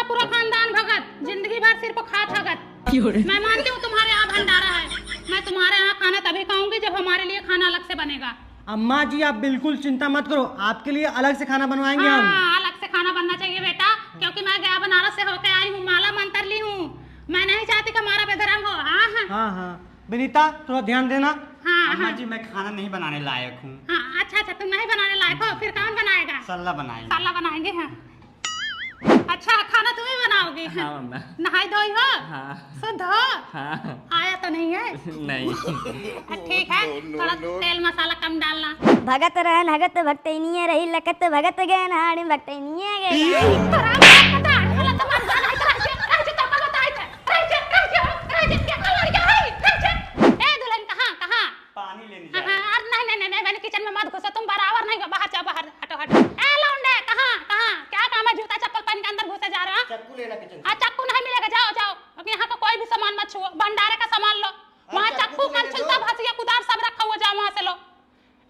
तुम्हारा पूरा खानदान भगत, जिंदगी भर सिर्फ खा थगत। मैं मानती हूँ तुम्हारे यहाँ भंडारा है, मैं तुम्हारे यहाँ खाना तभी खाऊंगी जब हमारे लिए खाना अलग से बनेगा। अम्मा जी आप बिल्कुल चिंता मत करो, आपके लिए अलग से खाना बनवाएंगे हम। अलग से खाना बनना चाहिए बेटा, क्योंकि मैं गया बनारस से होके आई हूँ, माला मंत्र ली हूँ। मैं नहीं चाहती कि हमारा बेधर्म हो। हाँ विनीता थोड़ा ध्यान देना। अम्मा जी मैं खाना नहीं बनाने लायक हूँ। अच्छा तुम नहीं बनाने लायक हो, फिर कौन बनाएगा? सल्ला बनाएंगे। सल्ला बनाएंगे। हाँ अच्छा खाना तुम ही बनाओगे? हाँ मम्मा। नहाई धोई हो? हाँ। शुद्ध हो? हाँ। आया तो नहीं है? नहीं। ठीक है, थोड़ा तेल मसाला कम डालना। भगत रहन हगत भक्तैनिये रही लकत भगत गए नाड़ी भक्तैनिये गए। पानी लेने नहीं मैंने किचन में मत घुसो, तुम बराबर नहीं हो, बाहर जाओ, बाहर हटो हटो। ए लौंडे कहाँ क्या काम है? जूता चप्पल पहन के अंदर घुसे जा रहे हो? चक्कू लेना किचन। चक्कू नहीं मिलेगा, जाओ जाओ, अब यहाँ का कोई भी सामान मत छुओ, भंडारे का सामान लो। वहाँ चक्कू कलछुलता भसिया कुदार सब रखा हुआ, जाओ वहाँ से लो।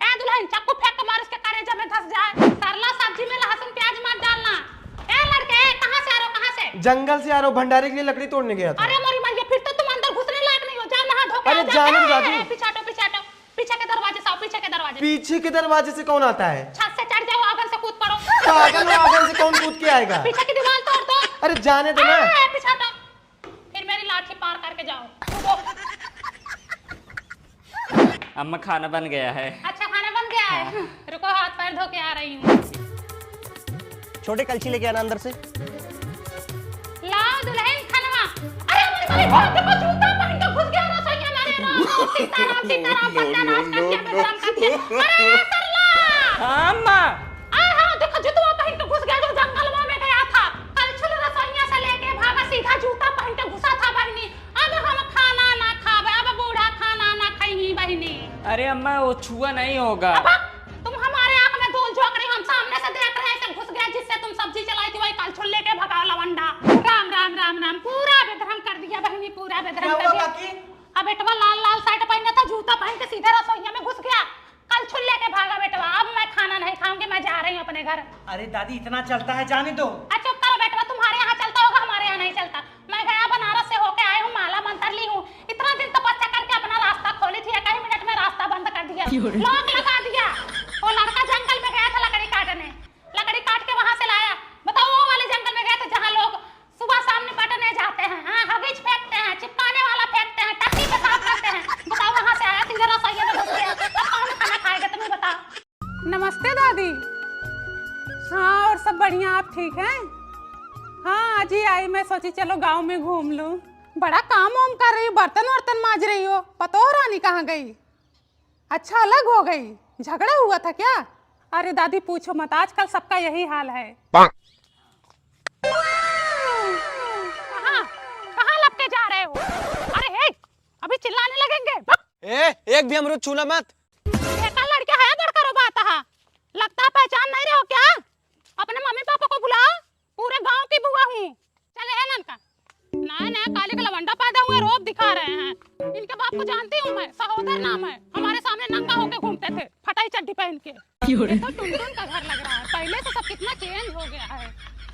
ए दुल्हन चक्कू फेंक के मार, उसके कलेजे में धंस जाए। सरला सब्जी में लहसुन प्याज मत डालना। ए लड़के कहाँ से आ रहे हो? कहाँ से? जंगल से आ रहा हूँ, भंडारे के लिए लकड़ी तोड़ने गया था। अरे मोरी मैया, फिर तो तुम अंदर घुसने लायक नहीं हो, जा नहा धो के। अरे जाने दो दादी। पीछे हटो पीछे के दरवाजे से आओ, पीछे के दरवाजे। पीछे के दरवाजे से कौन आता है? छत से चढ़ जाओ, आंगन से कूद पड़ो। पागल हो, आंगन से कौन कूद के आएगा? पीछे की दीवार तोड़ दो। अरे जाने दो ना। पीछे हटो, फिर मेरी लाठी पार करके जाओ। अम्मा खाना बन गया है। अच्छा खाना बन गया है? रुको हाथ पैर धो के आ रही हूँ। छोटे कलछी लेके आना अंदर से। लाओ दुल्हन खाना। अरे मेरे भाई देखो, जूता पहन के घुस गया रसोई में मेरे। राम सीताराम सत्यानाश कर दिया, बेशरम कर दिया। अरे सरला। हाँ अम्मा। देखो जूता पहन के घुस गया जो जंगल में गया था। कलछुल रसोइया से लेके भागा, सीधा जूता पहन के घुसा था बहनी। अब हम खाना ना खावे, अब बूढ़ा खाना ना खाई बहनी। अरे अम्मा वो छुआ नहीं होगा। तुम हमारे आंख में धूल झोंक रही, हम सामने से देख रहे हैं कि घुस गया जिससे तुम सब्जी चलाई थी, वही कलछुल लेके भगा लवंडा। राम राम राम राम, पूरा बेधर्म कर दिया बहनी, पूरा बेधर्म कर दिया। अब बेटवा लाल शर्ट पहना था, जूता पहन के सीधे रसोइया में घुस गया, कलछुल लेके भागा बेटवा। अब मैं खाना नहीं खाऊंगी, मैं जा रही हूँ अपने घर। अरे दादी इतना चलता है, जाने दो। अच्छा चुप करो बेटवा, तुम्हारे यहाँ चलता होगा, हमारे यहाँ नहीं चलता। मैं गया बनारस से होके आई हूँ, माला मंत्र ली हूँ, इतना दिन तपस्या करके अपना रास्ता खोली थी, एक ही मिनट में रास्ता बंद कर दिया, लॉक लगा दिया। वो लड़का जंगल में गया था लकड़ी काटने, लकड़ी काट के वहां से लाया। बताओ वो वाले जंगल में गए थे जहाँ लोग सुबह शाम निपटने जाते हैं, हगीज फेंकते हैं, चिपकाने वाला फेंकते हैं, टट्टी पे साफ करते हैं। बताओ वहां से आया, सीधे रसोइया में घुस गया। अब कौन खाना खाएगा तुम्हें बताओ। नमस्ते दादी। हाँ और सब बढ़िया, आप ठीक हैं? हाँ आज ही आई, मैं सोची चलो गांव में घूम लूं। बड़ा काम वाम कर रही हो, बर्तन वर्तन मांज रही हो। पतो हो रानी कहाँ गई? अच्छा अलग हो गई, झगड़ा हुआ था क्या? अरे दादी पूछो मत, आजकल सबका यही हाल है। कहाँ लपके जा रहे हो? अरे अभी चिल्लाने लगेंगे। एक भी अमरूद छूना मत। लड़के है बड़का रोबाता, लगता है पहचान नहीं रहे हो क्या? अपने मम्मी पापा को बुलाओ, पूरे गांव की बुआ हूँ। चले है ननका, नया काले का लवंडा पैदा हुए, रोब दिखा रहे हैं। इनके बाप को जानती हूँ मैं, सहोदर नाम है, हमारे सामने नंगा होके घूमते थे, फटाई चड्डी पहन के। ये तो टुनटुन का घर लग रहा है, पहले से सब कितना चेंज हो गया है।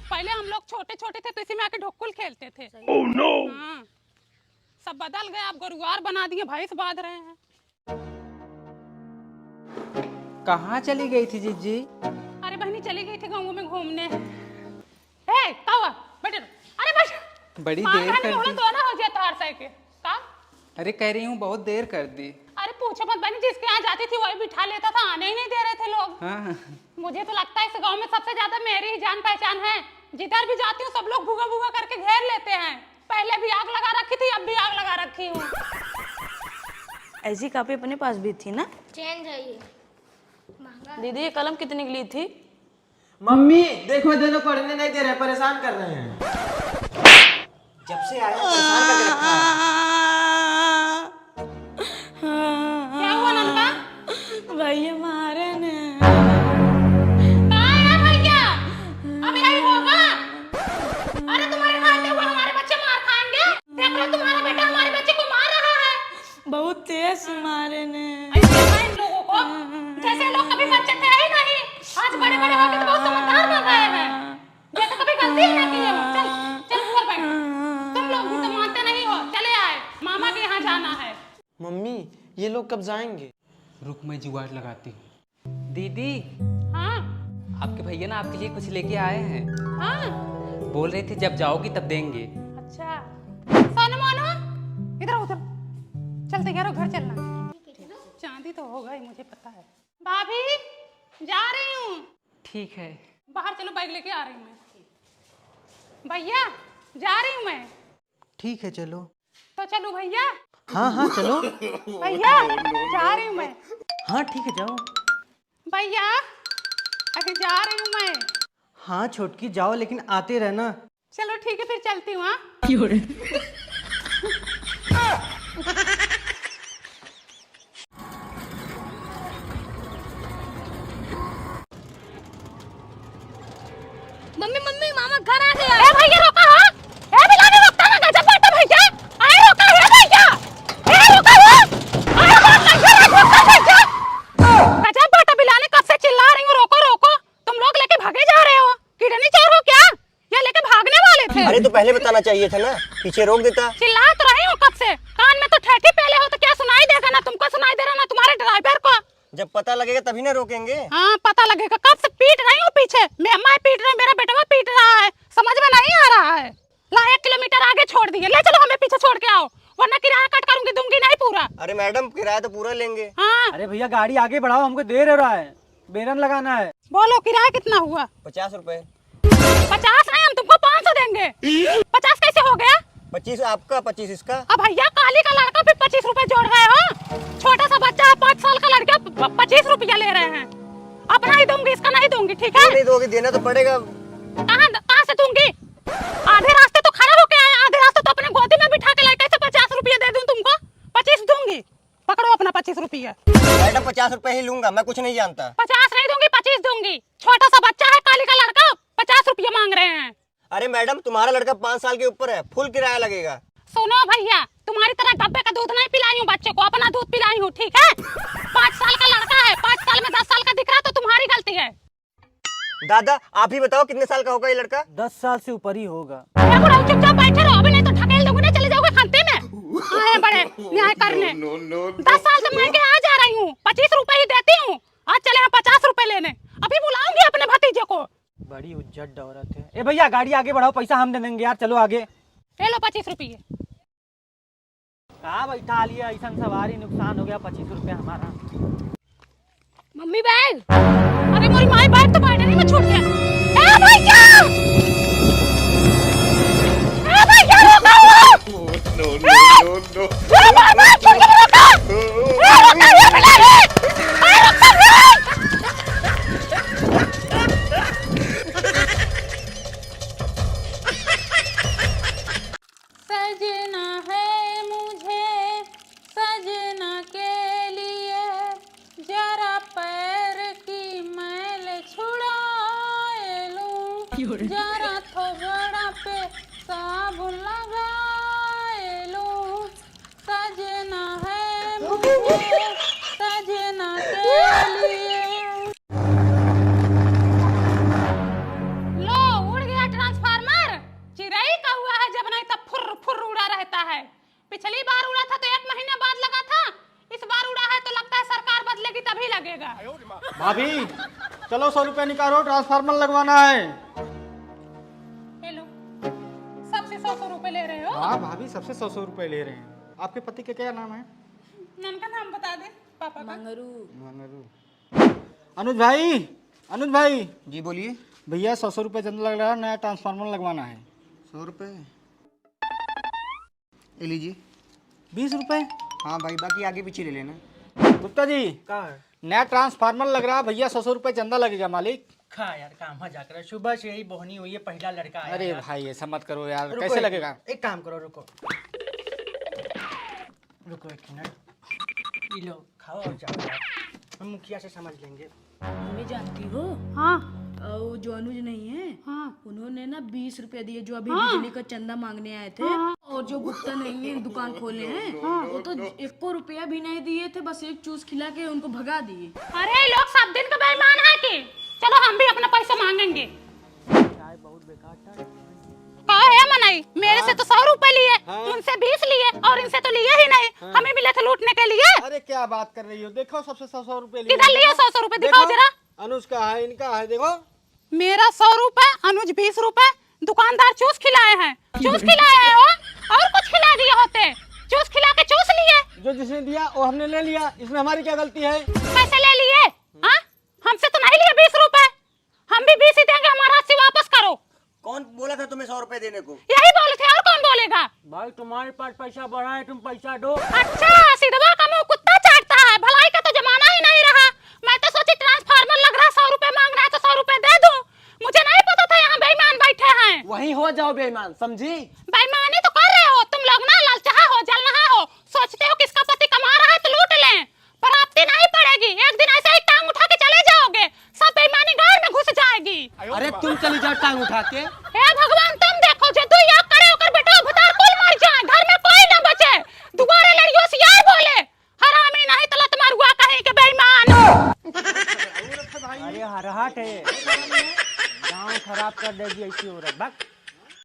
पहले हम लोग छोटे छोटे थे तो इसी में आके ढुक्कुल खेलते थे। oh, no! सब बदल गए, अब गुरुवार बना दिए, भैंस बांध रहे हैं। कहाँ चली गई थी जीजी? अरे बहनी चली गई थी गाँव में घूमने। अरे बस बड़ी देर कर दी। दोनों हो जाए तार से के का? अरे कह रही हूँ बहुत देर कर दी। अरे पूछो मत बहनी, जिसके यहाँ जाती थी वही बिठा लेता था, आने ही नहीं दे रहे थे लोग। हाँ। मुझे तो लगता है इस गांव में सबसे ज्यादा मेरी ही जान पहचान है। जिधर भी जाती हूँ सब लोग भूगा भूगा करके घेर लेते हैं। पहले भी आग लगा रखी थी, अब भी आग लगा रखी हूँ। ऐसी कॉपी अपने पास भी थी ना? चेंज है ये। दीदी ये कलम कितने की ली थी? मम्मी देखो दोनों पढ़ने नहीं दे रहे, परेशान कर रहे हैं। जब से आया परेशान करके रखा है। क्या हुआ ननका? भैया मारे ने। भैया अब यही होगा। अरे तुम्हारे खाते हुए हमारे बच्चे मार खाएंगे। देख लो तुम्हारा बेटा हमारे बच्चे को मार रहा है। बहुत तेज मारे ने। इन लोगों को जैसे लोग कभी बच्चे थे ही नहीं, आज बड़े बड़े होकर बहुत समझदार बन गए हैं। ये तो कभी गलती ही नहीं की है। चल ये लोग कब जाएंगे? रुक मैं जुगाड़ लगाती हूँ। दीदी, हाँ आपके भैया ना आपके लिए कुछ लेके आए हैं। हाँ। बोल रहे थे जब जाओगी तब देंगे। अच्छा सोनू मोनू, इधर आओ, उधर चलते यारो, घर चलना। चांदी तो होगा ही, मुझे पता है। भाभी जा रही हूँ। ठीक है। बाहर चलो, बाइक लेके आ रही हूँ मैं। भैया जा रही हूँ मैं। ठीक है चलो। तो चलो भैया। हाँ हाँ चलो। भैया जा रही हूँ मैं। हाँ ठीक है जाओ। भैया अरे जा रही हूँ मैं। हाँ छोटकी जाओ, लेकिन आते रहना। चलो ठीक है, फिर चलती हूँ। हाँ मम्मी मम्मी मामा घर आ गया। ए भैया रोका हो, ए बिलाने रोकता ना, गजब बात है भैया। अरे रोका है भैया, ए रोका हो, अरे रोका भैया। गजब बात है बिलाने, कब से चिल्ला रही हूँ रोको रोको, तुम लोग लेके भागे जा रहे हो। किडनी चोर हो क्या? या लेके भागने वाले थे? अरे तो पहले बताना चाहिए था ना, पीछे रोक देता। चिल्ला तो रही हूँ कब से, कान में तो ठेठी पहले हो तो क्या सुनाई देगा? ना तुमको सुनाई दे रहा ना तुम्हारे ड्राइवर को। जब पता लगेगा तभी ना रोकेंगे। हाँ पता लगेगा, कब से पीट रही हूँ पीछे। मैं पीट रही हूँ, मेरा बेटा पीट रहा है, समझ में नहीं आ रहा है। ला 1 किलोमीटर आगे छोड़ दिए, ले चलो हमें पीछे छोड़ के आओ, वरना किराया कट करूंगी, दूंगी नहीं पूरा। अरे मैडम किराया तो पूरा लेंगे। हाँ अरे भैया गाड़ी आगे बढ़ाओ, हमको देर हो रहा है, बेरन लगाना है। बोलो किराया कितना हुआ? 50 रुपए। 50 नहीं, हम तुमको 500 देंगे। 50 कैसे हो गया? 25 आपका, 25 इसका। अब भैया काली का लड़का फिर 25 रुपए जोड़ रहे हो? छोटा सा बच्चा है, 5 साल का लड़का 25 रुपया ले रहे हैं। अपना ही दूंगी, इसका नहीं दूंगी, ठीक है? नहीं दोगे, देना तो पड़ेगा। कहाँ से दूंगी? आधे रास्ते तो खड़ा होके आए, आधे रास्ते तो अपने गोदी में बिठा के लाए, कैसे 50 रुपया दे दूं तुमको? 25 दूंगी, पकड़ो अपना 25 रुपया। मैडम 50 रुपए ही लूंगा, मैं कुछ नहीं जानता। 50 नहीं दूंगी, 25 दूंगी। छोटा सा बच्चा है, काली का लड़का, 50 रुपया मांग रहे हैं। अरे मैडम तुम्हारा लड़का 5 साल के ऊपर है, फुल किराया लगेगा। सुनो भैया, तुम्हारी तरह डब्बे का दूध नहीं पिलाई हूँ बच्चे को, अपना दूध पिलाई हूँ, ठीक है? 5 साल का लड़का है, 5 साल में 10 साल का दिख रहा तो तुम्हारी गलती है। दादा आप ही बताओ कितने साल का होगा ये लड़का? 10 साल से ऊपर ही होगा। चुपचाप बैठे रहो, अभी नहीं तो ढकेल दूंगी, नहीं चले जाओगे खंते में। आए बड़े न्याय करने। 10 साल से मैं के आ जा रही हूँ, 25 रुपए ही देती हूँ, आज चले हैं 50 रुपए लेने। अभी बुलाऊंगी अपने भतीजे को। बड़ी उज्जट औरत है। ए भैया गाड़ी आगे बढ़ाओ, पैसा हम दे देंगे यार, चलो आगे। ले लो 25 रुपये। कहाँ बैठा लिया, ऐसा सवारी, नुकसान हो गया 25 रुपया हमारा। Mummy bag. अरे मोरी माई बैग तो बैठने में छूट गया। ए भैया! ए भैया रोको! नो नो नो ए बाबा छोड़ के रोको! ए रोको ये मिला रे! ए रोको रे! सजना है मुझे सजना के लिए, जरा पैर की मैल छुड़ाए लूं, जरा थोड़ा पे साबुन लगाए लूं। सजना है मुझे सजना के लिए। लो उड़ गया ट्रांसफार्मर, चिड़ै का हुआ है, जब नहीं तब फुर फुर उड़ा रहता है। पिछली बार उड़ा था तो 1 महीने बाद लगा था, इस बार उड़ा है तो लगता है सरकार बदलेगी तभी लगेगा। भाभी चलो 100 रुपए निकालो, ट्रांसफार्मर लगवाना है। हेलो, सबसे 100 रुपए ले रहे हो? हाँ भाभी सबसे 100 रुपए ले रहे हैं। आपके पति का क्या नाम है? नन का नाम बता दे, पापा का। अनुज भाई, अनुज भाई। जी बोलिए। भैया 100 रुपए चंदा लग रहा है, नया ट्रांसफार्मर लगवाना है। 100 रुपए ये लीजिए। 20 रुपए? हाँ भाई बाकी आगे पीछे ले लेना। गुप्ता जी नया ट्रांसफार्मर लग रहा है भैया, 100 रुपए चंदा लगेगा मालिक। खा यार काम मजा कर, सुबह से यही बोहनी हुई है, पहला लड़का आया। अरे भाई ऐसा मत करो यार, रुको कैसे एक- लगेगा? एक काम करो, रुको रुको 1 मिनट, ये लो खाओ और जाओ यार, हम मुखिया से समझ लेंगे। मम्मी जानती हो, हाँ वो जो अनुज नहीं है, हाँ उन्होंने ना 20 रुपया दिए जो अभी बिजली का चंदा मांगने आए थे। और जो गुप्ता नहीं है दुकान खोले हैं, वो तो 1 रुपया भी नहीं दिए थे, बस एक चूस खिला के उनको भगा दिए। अरे लोग सब दिन का बेईमान है कि? चलो हम भी अपना पैसा मांगेंगे। चाय बहुत बेकार था। कहे मन नहीं, मेरे से तो 100 रुपए लिए, उनसे 20 लिए और इनसे तो लिए ही नहीं। हमें मिले थे लूटने के लिए। अरे क्या बात कर रही हो, देखो सबसे 100 रुपए किधर लिए 100 रुपए, दिखाओ जरा। अनुज का है, इनका है, देखो। मेरा 100 रुपए, अनुज 20 रुपए। दुकानदार चूस खिलाए हैं, चूस खिलाए हैं वो, और कुछ खिला दिए होते। चूस खिला के चूस लिए। जो जिसने दिया वो हमने ले लिया, इसमें हमारी क्या गलती है? पैसे ले लिए? हाँ, हमसे तो नहीं लिए 20 रुपए। हम भी 20 ही देंगे, हमारा 80 वापस करो। कौन बोला था तुम्हें 100 रुपए देने को? यही बोले थे, और कौन बोलेगा? भाई तुम्हारे पास पैसा बढ़ा है, तुम पैसा दो। अच्छा, सिधवा का मुंह कुत्ता चाटता है, भलाई का तो जमाना ही नहीं रहा। मैं तो सोची ट्रांसफार्मर लग रहा है, 100 रुपए मांग रहा है तो 100 रुपए दे दूं। मुझे नहीं पता था यहाँ बेईमान बैठे हैं। वहीं हो जाओ बेईमान, समझी? बेईमानी तो कर रहे हो तुम लोग ना, लालचहा हो, जलनहा हो। सोचते हो किसका पति कमा रहा है तो लूट लें, पर आपती नहीं पड़ेगी। एक दिन ऐसे ही टांग उठा के चले जाओगे, सब बेईमानी घर में घुस जाएगी। अरे तुम चली जाओ टांग उठा के। हे भगवान, तुम देखो जो तू यहाँ खड़े होकर बेटा भुतार कुल मर जाए, घर में कोई न बचे। दोबारा लड़ियों से यार बोले, हरामी नहीं तो लत मारूंगा कहीं के बेईमान। अरे हरहट है, गाँव खराब कर देगी ऐसी औरत।